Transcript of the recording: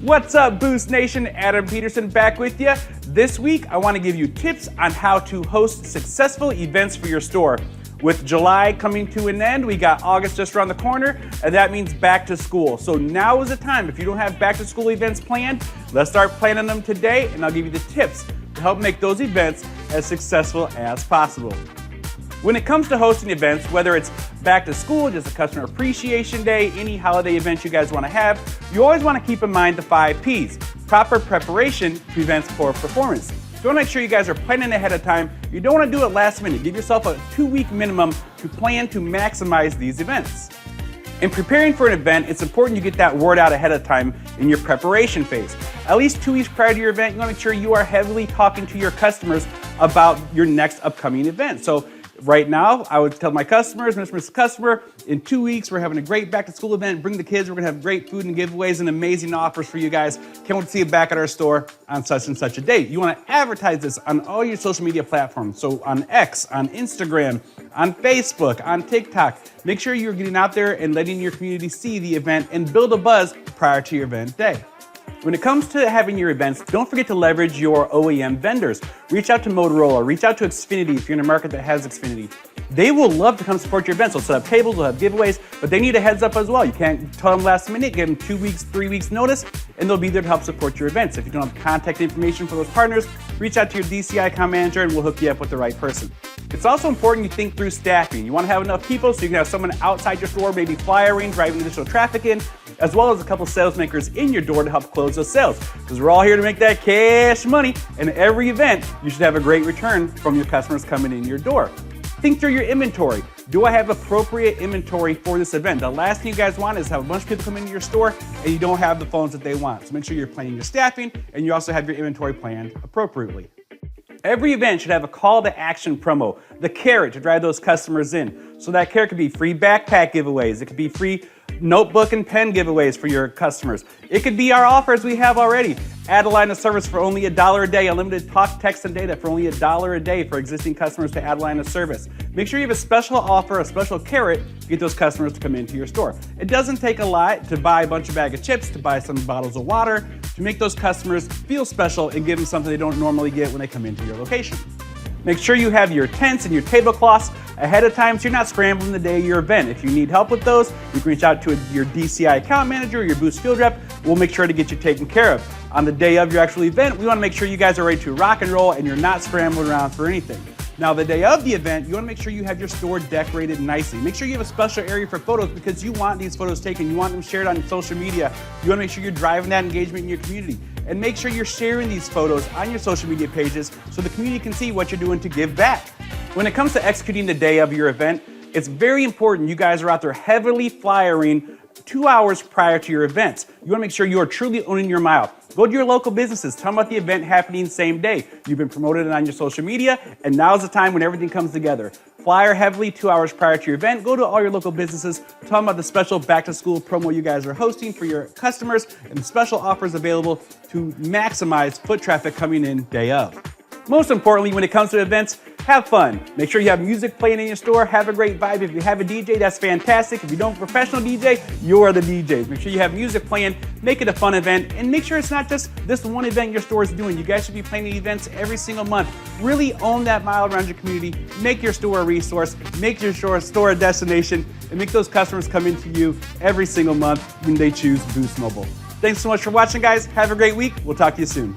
What's up, Boost Nation? Adam Peterson back with you. This week, I want to give you tips on how to host successful events for your store. With July coming to an end, we got August just around the corner, and that means back to school. So now is the time. If you don't have back to school events planned, let's start planning them today, and I'll give you the tips to help make those events as successful as possible. When it comes to hosting events, whether it's back to school, just a customer appreciation day, any holiday event you guys want to have, you always want to keep in mind the 5 Ps. Proper preparation prevents poor performance. You want to make sure you guys are planning ahead of time. You don't want to do it last minute. Give yourself a 2-week minimum to plan to maximize these events. In preparing for an event, it's important you get that word out ahead of time in your preparation phase. At least 2 weeks prior to your event, you want to make sure you are heavily talking to your customers about your next upcoming event. So right now, I would tell my customers, Mr. Customer, in 2 weeks, we're having a great back to school event. Bring the kids. We're going to have great food and giveaways and amazing offers for you guys. Can't wait to see you back at our store on such and such a date. You want to advertise this on all your social media platforms. So on X, on Instagram, on Facebook, on TikTok. Make sure you're getting out there and letting your community see the event and build a buzz prior to your event day. When it comes to having your events, don't forget to leverage your OEM vendors. Reach out to Motorola, reach out to Xfinity if you're in a market that has Xfinity. They will love to come support your events. They'll set up tables, they'll have giveaways, but they need a heads up as well. You can't tell them last minute, give them 2 weeks, 3 weeks notice, and they'll be there to help support your events. If you don't have contact information for those partners, reach out to your DCI account manager and we'll hook you up with the right person. It's also important you think through staffing. You want to have enough people so you can have someone outside your store, maybe flyering, driving additional traffic in, as well as a couple sales makers in your door to help close those sales. Because we're all here to make that cash money, and every event, you should have a great return from your customers coming in your door. Think through your inventory. Do I have appropriate inventory for this event? The last thing you guys want is have a bunch of people come into your store and you don't have the phones that they want. So make sure you're planning your staffing and you also have your inventory planned appropriately. Every event should have a call to action promo, the carrot to drive those customers in. So that carrot could be free backpack giveaways. It could be free notebook and pen giveaways for your customers. It could be our offers we have already. Add a line of service for only $1 a day, unlimited talk, text, and data for only $1 a day for existing customers to add a line of service. Make sure you have a special offer, a special carrot to get those customers to come into your store. It doesn't take a lot to buy a bunch of bag of chips, to buy some bottles of water, to make those customers feel special and give them something they don't normally get when they come into your location. Make sure you have your tents and your tablecloths ahead of time so you're not scrambling the day of your event. If you need help with those, you can reach out to your DCI account manager or your Boost field rep. We'll make sure to get you taken care of. On the day of your actual event, we want to make sure you guys are ready to rock and roll and you're not scrambling around for anything. Now, the day of the event, you want to make sure you have your store decorated nicely. Make sure you have a special area for photos because you want these photos taken. You want them shared on social media. You want to make sure you're driving that engagement in your community. And make sure you're sharing these photos on your social media pages so the community can see what you're doing to give back. When it comes to executing the day of your event, it's very important you guys are out there heavily flyering 2 hours prior to your events. You want to make sure you are truly owning your mile. Go to your local businesses. Tell them about the event happening same day. You've been promoted on your social media, and now's the time when everything comes together. Flyer heavily 2 hours prior to your event. Go to all your local businesses. Tell them about the special back-to-school promo you guys are hosting for your customers and special offers available to maximize foot traffic coming in day of. Most importantly, when it comes to events, have fun. Make sure you have music playing in your store. Have a great vibe. If you have a DJ, that's fantastic. If you don't have a professional DJ, you're the DJs. Make sure you have music playing. Make it a fun event. And make sure it's not just this one event your store is doing. You guys should be planning events every single month. Really own that mile around your community. Make your store a resource. Make your store a destination. And make those customers come into you every single month when they choose Boost Mobile. Thanks so much for watching, guys. Have a great week. We'll talk to you soon.